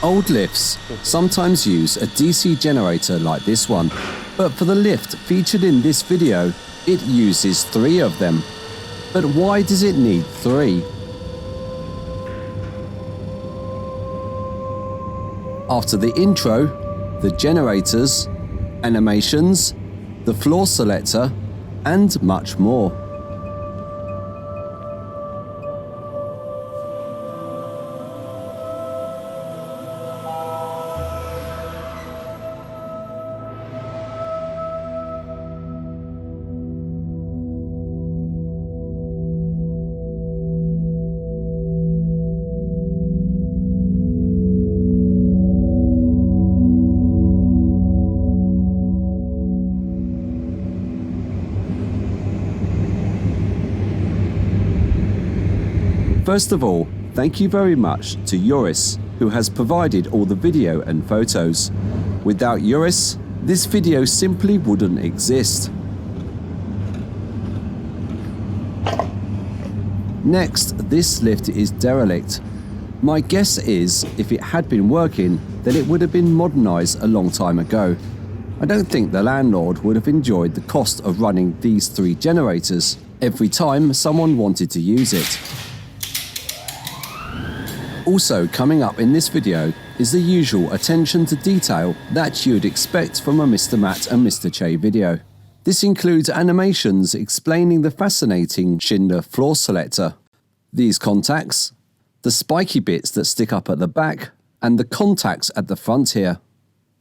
Old lifts sometimes use a DC generator like this one, but for the lift featured in this video, it uses 3 of them. But why does it need 3? After the intro, the generators, animations, the floor selector, and much more. First of all, thank you very much to Joris, who has provided all the video and photos. Without Joris, this video simply wouldn't exist. Next, this lift is derelict. My guess is, if it had been working, then it would have been modernised a long time ago. I don't think the landlord would have enjoyed the cost of running these 3 generators every time someone wanted to use it. Also coming up in this video is the usual attention to detail that you'd expect from a Mr. Matt and Mr. Che video. This includes animations explaining the fascinating Schindler floor selector, these contacts, the spiky bits that stick up at the back, and the contacts at the front here.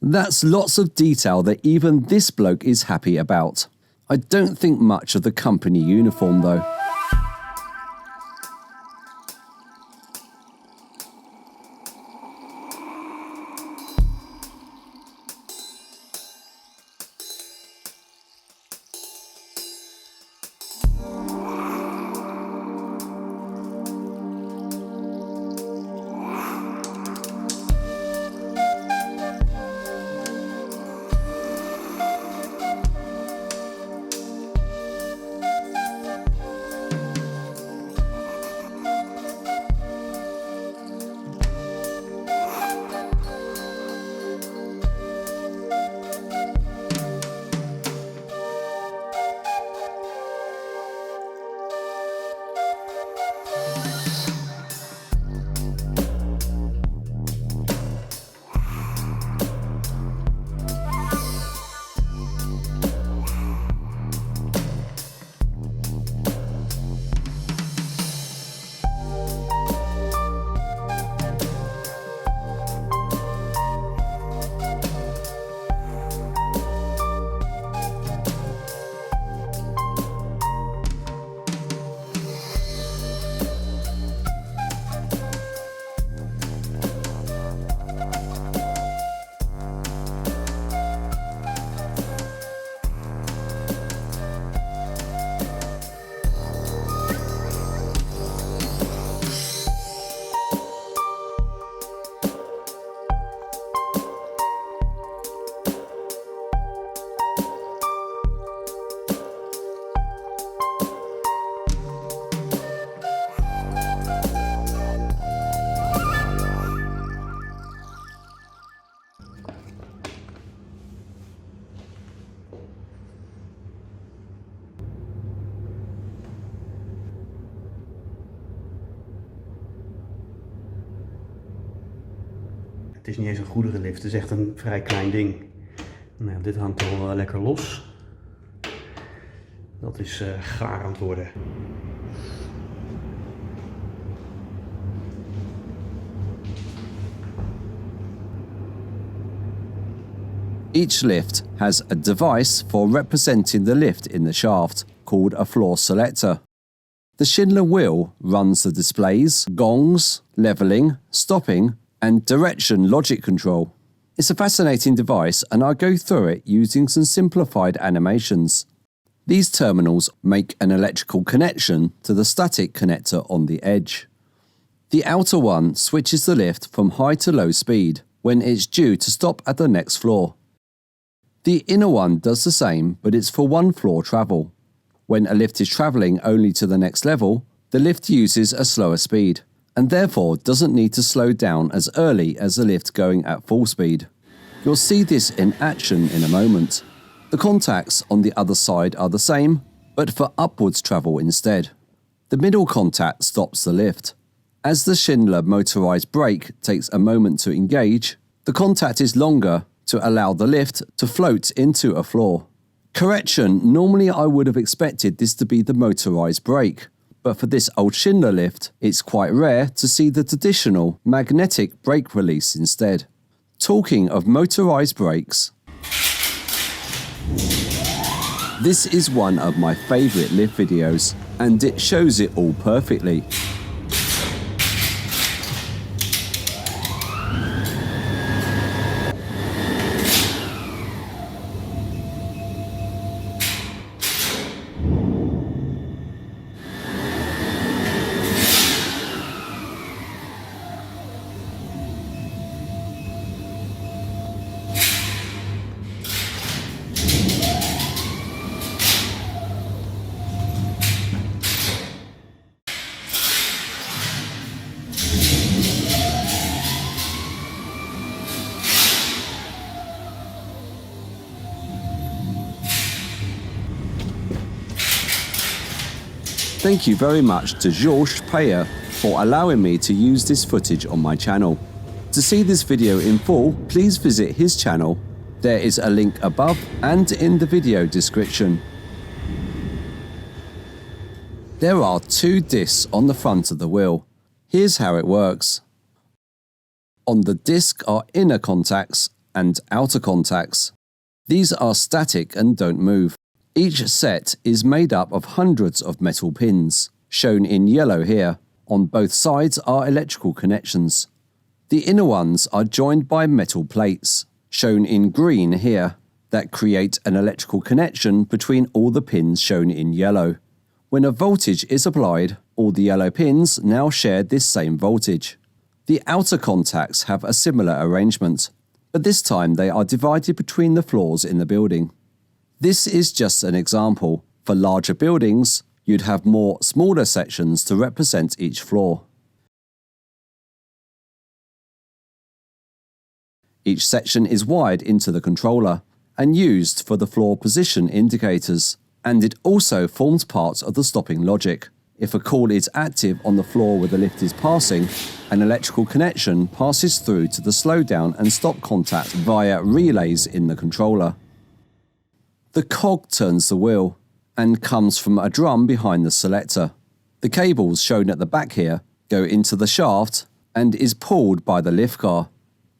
That's lots of detail that even this bloke is happy about. I don't think much of the company uniform though. Het is niet eens een goederenlift, het is echt een vrij klein ding. Nou, dit hangt al lekker los. Dat is gaar aan het worden. Each lift has a device for representing the lift in the shaft, called a floor selector. The Schindler wheel runs the displays, gongs, leveling, stopping, and direction logic control. It's a fascinating device, and I'll go through it using some simplified animations. These terminals make an electrical connection to the static connector on the edge. The outer one switches the lift from high to low speed when it's due to stop at the next floor. The inner one does the same, but it's for one floor travel. When a lift is travelling only to the next level, The lift uses a slower speed, and therefore doesn't need to slow down as early as the lift going at full speed. You'll see this in action in a moment. The contacts on the other side are the same, but for upwards travel instead. The middle contact stops the lift. As the Schindler motorized brake takes a moment to engage, the contact is longer to allow the lift to float into a floor. Correction, normally I would have expected this to be the motorized brake, but for this old Schindler lift, it's quite rare to see the traditional magnetic brake release instead. Talking of motorized brakes, this is one of my favorite lift videos, and it shows it all perfectly. Thank you very much to PEIER for allowing me to use this footage on my channel. To see this video in full, please visit his channel. There is a link above and in the video description. There are two discs on the front of the wheel. Here's how it works. On the disc are inner contacts and outer contacts. These are static and don't move. Each set is made up of hundreds of metal pins, shown in yellow here. On both sides are electrical connections. The inner ones are joined by metal plates, shown in green here, that create an electrical connection between all the pins shown in yellow. When a voltage is applied, all the yellow pins now share this same voltage. The outer contacts have a similar arrangement, but this time they are divided between the floors in the building. This is just an example. For larger buildings, you'd have more smaller sections to represent each floor. Each section is wired into the controller and used for the floor position indicators, and it also forms part of the stopping logic. If a call is active on the floor where the lift is passing, an electrical connection passes through to the slowdown and stop contact via relays in the controller. The cog turns the wheel and comes from a drum behind the selector. The cables shown at the back here go into the shaft and is pulled by the lift car.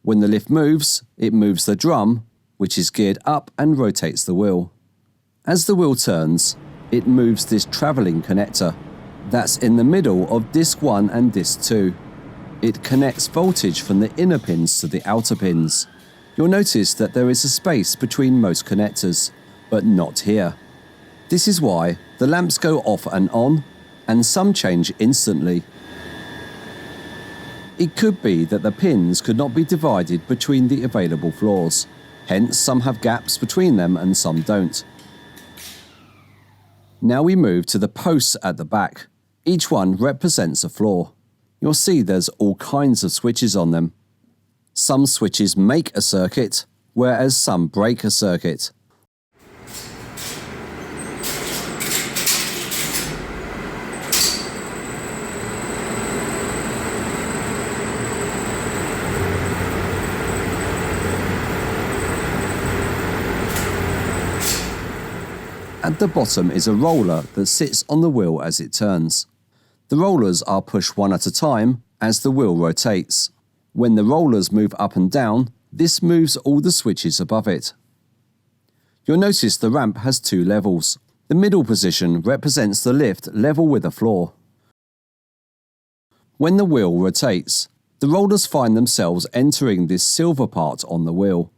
When the lift moves, it moves the drum, which is geared up and rotates the wheel. As the wheel turns, it moves this travelling connector. That's in the middle of disc 1 and disc 2. It connects voltage from the inner pins to the outer pins. You'll notice that there is a space between most connectors, but not here. This is why the lamps go off and on, and some change instantly. It could be that the pins could not be divided between the available floors, hence some have gaps between them and some don't. Now we move to the posts at the back. Each one represents a floor. You'll see there's all kinds of switches on them. Some switches make a circuit, whereas some break a circuit. At the bottom is a roller that sits on the wheel as it turns. The rollers are pushed one at a time as the wheel rotates. When the rollers move up and down, this moves all the switches above it. You'll notice the ramp has two levels. The middle position represents the lift level with the floor. When the wheel rotates, the rollers find themselves entering this silver part on the wheel.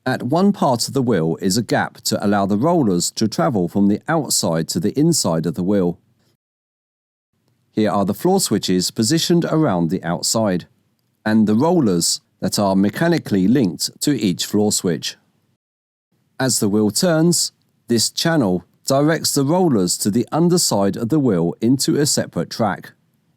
At one part of the wheel is a gap to allow the rollers to travel from the outside to the inside of the wheel. Here are the floor switches positioned around the outside, and the rollers that are mechanically linked to each floor switch. As the wheel turns, this channel directs the rollers to the underside of the wheel into a separate track.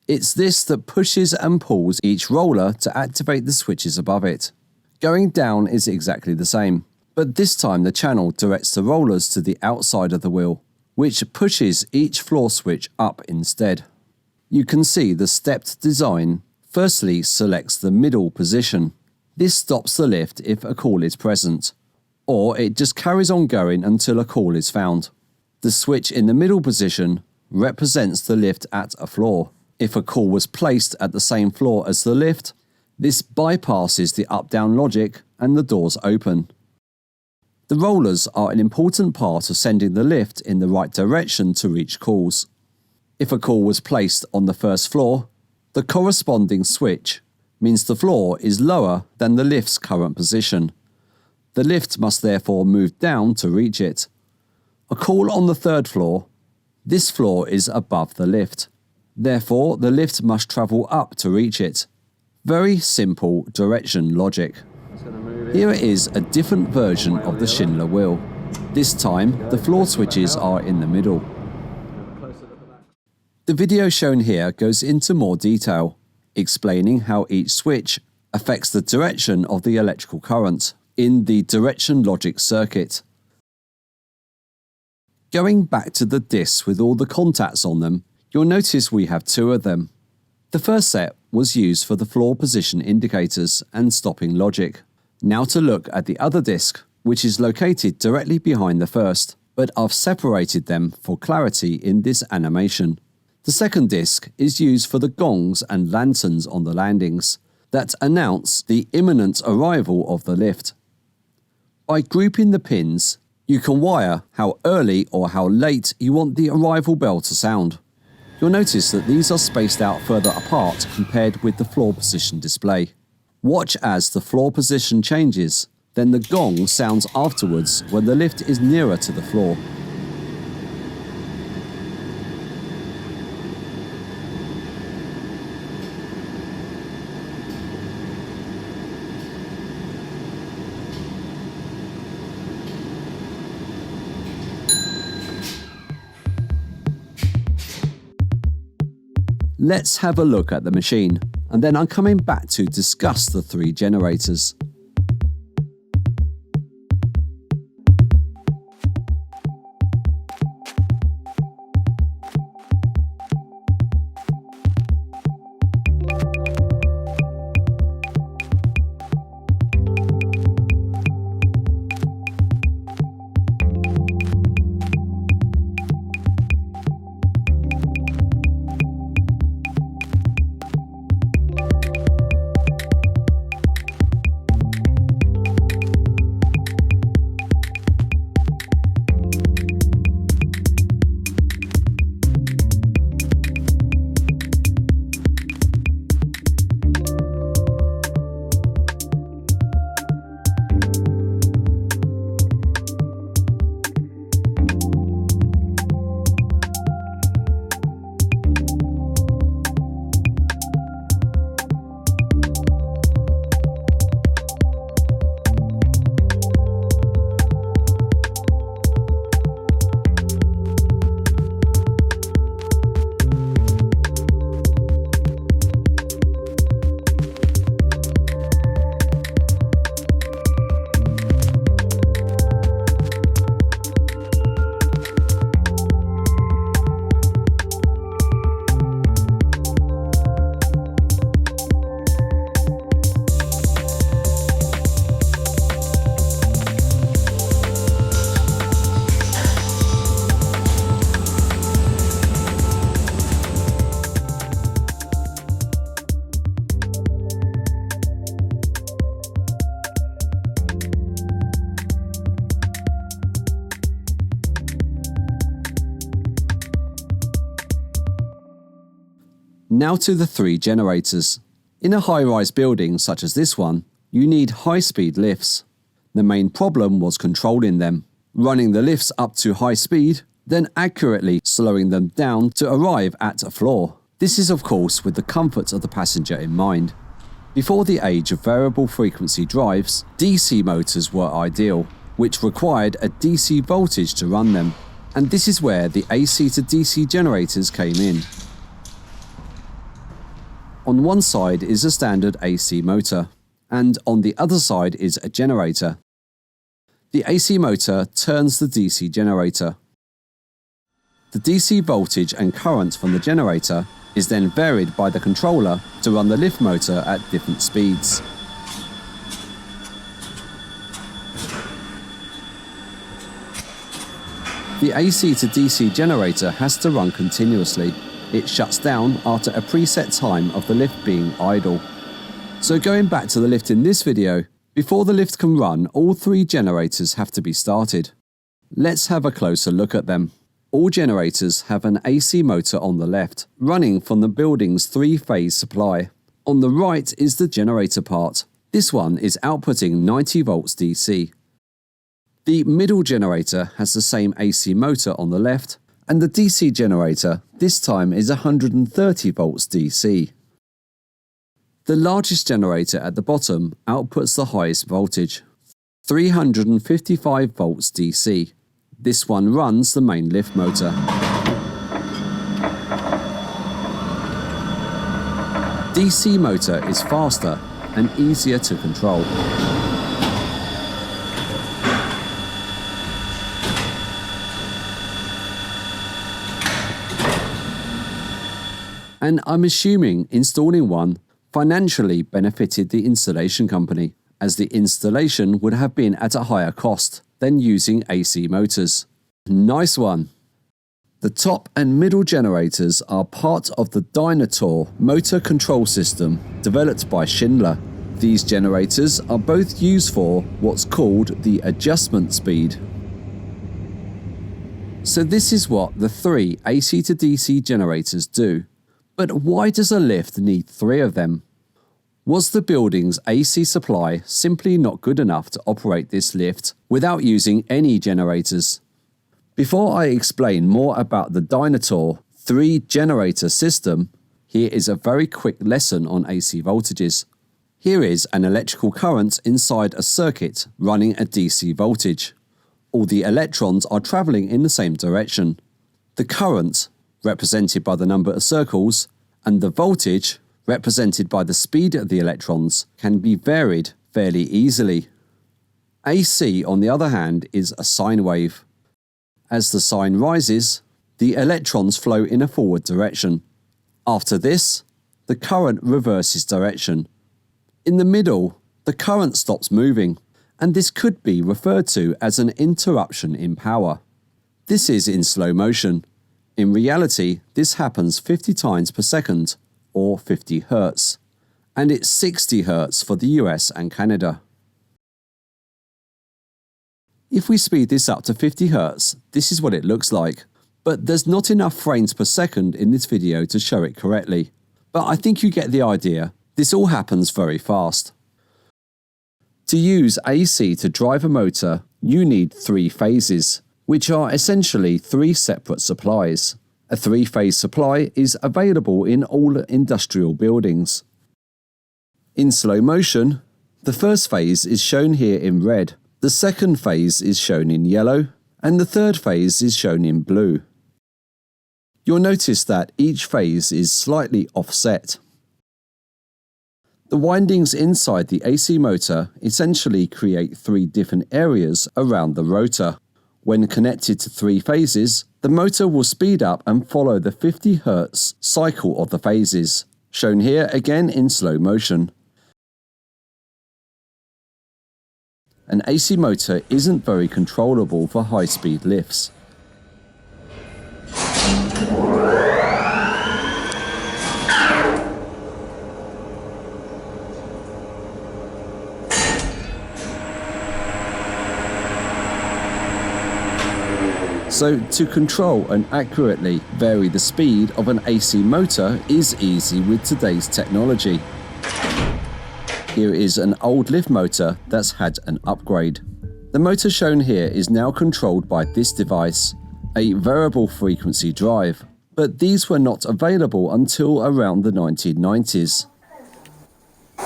It's this that pushes and pulls each roller to activate the switches above it. Going down is exactly the same, but this time the channel directs the rollers to the outside of the wheel, which pushes each floor switch up instead. You can see the stepped design firstly selects the middle position. This stops the lift if a call is present, or it just carries on going until a call is found. The switch in the middle position represents the lift at a floor. If a call was placed at the same floor as the lift, this bypasses the up-down logic and the doors open. The rollers are an important part of sending the lift in the right direction to reach calls. If a call was placed on the first floor, the corresponding switch means the floor is lower than the lift's current position. The lift must therefore move down to reach it. A call on the third floor, this floor is above the lift. Therefore, the lift must travel up to reach it. Very simple direction logic. Here is a different version of the Schindler wheel. This time, the floor switches are in the middle. The video shown here goes into more detail, explaining how each switch affects the direction of the electrical current in the direction logic circuit. Going back to the discs with all the contacts on them, you'll notice we have two of them. The first set was used for the floor position indicators and stopping logic. Now to look at the other disc, which is located directly behind the first, but I've separated them for clarity in this animation. The second disc is used for the gongs and lanterns on the landings that announce the imminent arrival of the lift. By grouping the pins, you can wire how early or how late you want the arrival bell to sound. You'll notice that these are spaced out further apart compared with the floor position display. Watch as the floor position changes, then the gong sounds afterwards when the lift is nearer to the floor. Let's have a look at the machine, and then I'm coming back to discuss the three generators. Now to the three generators. In a high-rise building such as this one, you need high-speed lifts. The main problem was controlling them, running the lifts up to high speed, then accurately slowing them down to arrive at a floor. This is of course with the comfort of the passenger in mind. Before the age of variable frequency drives, DC motors were ideal, which required a DC voltage to run them. And this is where the AC to DC generators came in. On one side is a standard AC motor, and on the other side is a generator. The AC motor turns the DC generator. The DC voltage and current from the generator is then varied by the controller to run the lift motor at different speeds. The AC to DC generator has to run continuously. It shuts down after a preset time of the lift being idle. So going back to the lift in this video, before the lift can run, all three generators have to be started. Let's have a closer look at them. All generators have an AC motor on the left, running from the building's three-phase supply. On the right is the generator part. This one is outputting 90 volts DC. The middle generator has the same AC motor on the left, and the DC generator this time is 130 volts DC. The largest generator at the bottom outputs the highest voltage, 355 volts DC. This one runs the main lift motor. DC motor is faster and easier to control. And I'm assuming installing one financially benefited the installation company, as the installation would have been at a higher cost than using AC motors. Nice one! The top and middle generators are part of the dynator motor control system developed by Schindler. These generators are both used for what's called the adjustment speed. So this is what the three AC to DC generators do. But why does a lift need three of them? Was the building's AC supply simply not good enough to operate this lift without using any generators? Before I explain more about the dynator three-generator system, here is a very quick lesson on AC voltages. Here is an electrical current inside a circuit running a DC voltage. All the electrons are travelling in the same direction. The current, represented by the number of circles, and the voltage, represented by the speed of the electrons, can be varied fairly easily. AC, on the other hand, is a sine wave. As the sine rises, the electrons flow in a forward direction. After this, the current reverses direction. In the middle, the current stops moving, and this could be referred to as an interruption in power. This is in slow motion. In reality, this happens 50 times per second, or 50 Hz, and it's 60 Hz for the US and Canada. If we speed this up to 50 Hz, this is what it looks like, but there's not enough frames per second in this video to show it correctly. But I think you get the idea. This all happens very fast. To use AC to drive a motor, you need three phases, which are essentially three separate supplies. A three-phase supply is available in all industrial buildings. In slow motion, the first phase is shown here in red, the second phase is shown in yellow, and the third phase is shown in blue. You'll notice that each phase is slightly offset. The windings inside the AC motor essentially create three different areas around the rotor. When connected to three phases, the motor will speed up and follow the 50 Hz cycle of the phases, shown here again in slow motion. An AC motor isn't very controllable for high-speed lifts. So to control and accurately vary the speed of an AC motor is easy with today's technology. Here is an old lift motor that's had an upgrade. The motor shown here is now controlled by this device, a variable frequency drive, but these were not available until around the 1990s.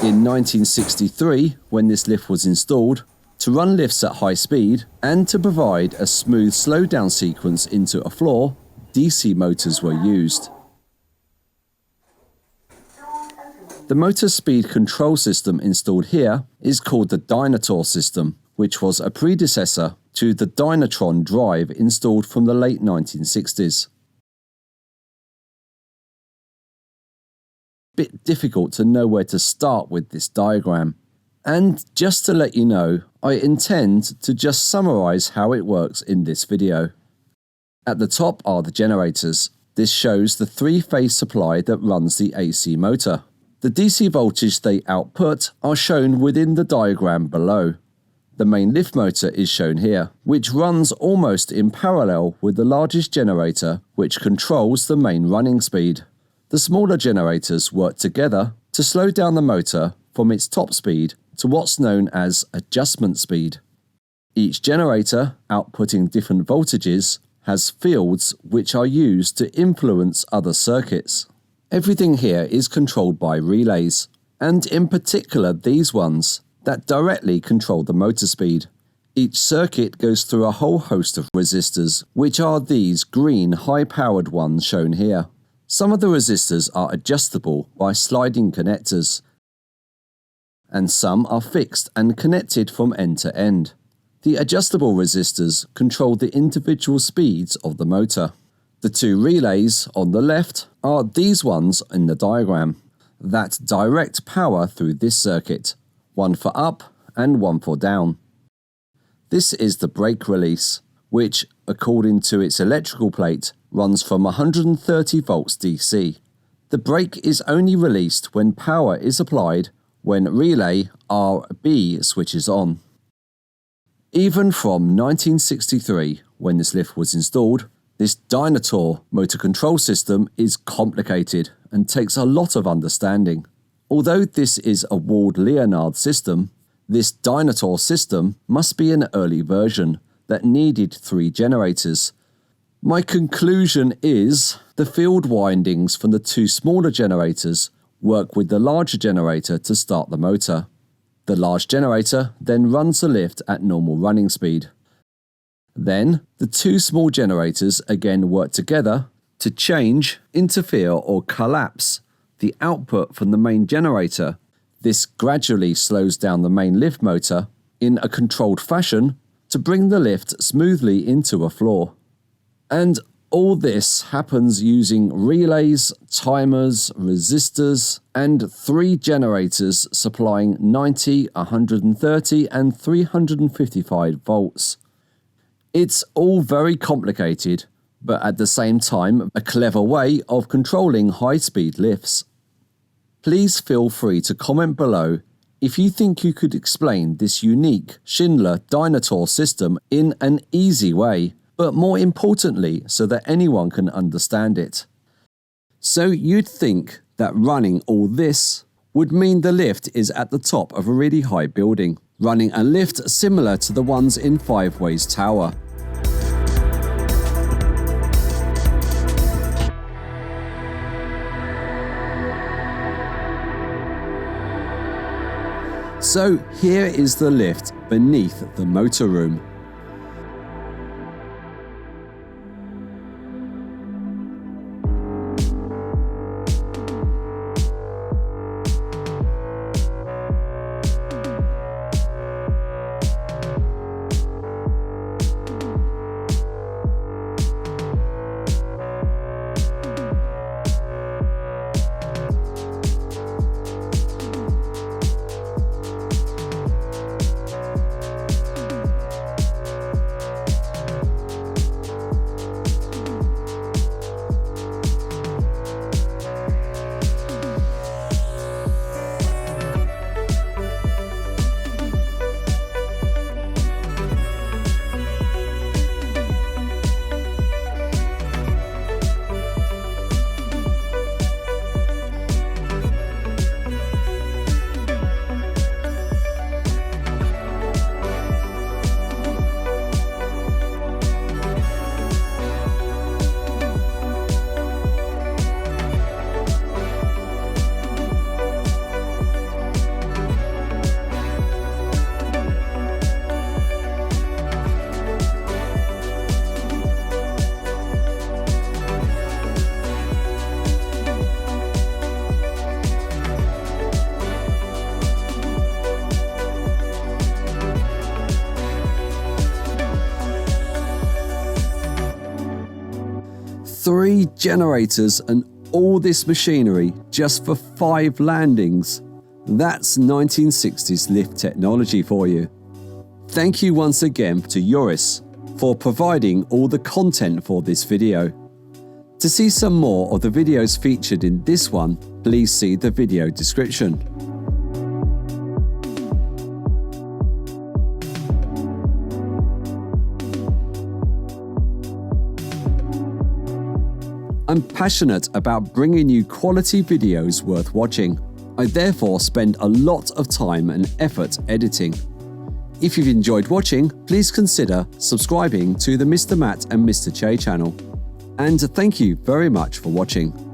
In 1963, when this lift was installed, To run lifts at high speed and to provide a smooth slowdown sequence into a floor, DC motors were used. The motor speed control system installed here is called the dynator system, which was a predecessor to the Elvatron drive installed from the late 1960s. Bit difficult to know where to start with this diagram. And just to let you know, I intend to just summarize how it works in this video. At the top are the generators. This shows the three-phase supply that runs the AC motor. The DC voltage they output are shown within the diagram below. The main lift motor is shown here, which runs almost in parallel with the largest generator, which controls the main running speed. The smaller generators work together to slow down the motor from its top speed to what's known as adjustment speed. Each generator, outputting different voltages, has fields which are used to influence other circuits. Everything here is controlled by relays, and in particular these ones that directly control the motor speed. Each circuit goes through a whole host of resistors, which are these green high-powered ones shown here. Some of the resistors are adjustable by sliding connectors, and some are fixed and connected from end to end. The adjustable resistors control the individual speeds of the motor. The two relays on the left are these ones in the diagram that direct power through this circuit, one for up and one for down. This is the brake release, which, according to its electrical plate, runs from 130 volts DC. The brake is only released when power is applied when relay RB switches on. Even from 1963, when this lift was installed, this dynator motor control system is complicated and takes a lot of understanding. Although this is a Ward-Leonard system, this dynator system must be an early version that needed 3 generators. My conclusion is the field windings from the 2 smaller generators work with the larger generator to start the motor. The large generator then runs the lift at normal running speed. Then, the 2 small generators again work together to change, interfere or collapse the output from the main generator. This gradually slows down the main lift motor in a controlled fashion to bring the lift smoothly into a floor. And all this happens using relays, timers, resistors, and 3 generators supplying 90, 130 and 355 volts. It's all very complicated, but at the same time a clever way of controlling high-speed lifts. Please feel free to comment below if you think you could explain this unique Schindler dynator system in an easy way, but more importantly so that anyone can understand it. So you'd think that running all this would mean the lift is at the top of a really high building, running a lift similar to the ones in Five Ways Tower. So here is the lift beneath the motor room. 3 generators and all this machinery just for 5 landings. That's 1960s lift technology for you. Thank you once again to USIS for providing all the content for this video. To see some more of the videos featured in this one, please see the video description. I'm passionate about bringing you quality videos worth watching. I therefore spend a lot of time and effort editing. If you've enjoyed watching, please consider subscribing to the Mr. Matt and Mr. Che channel. And thank you very much for watching.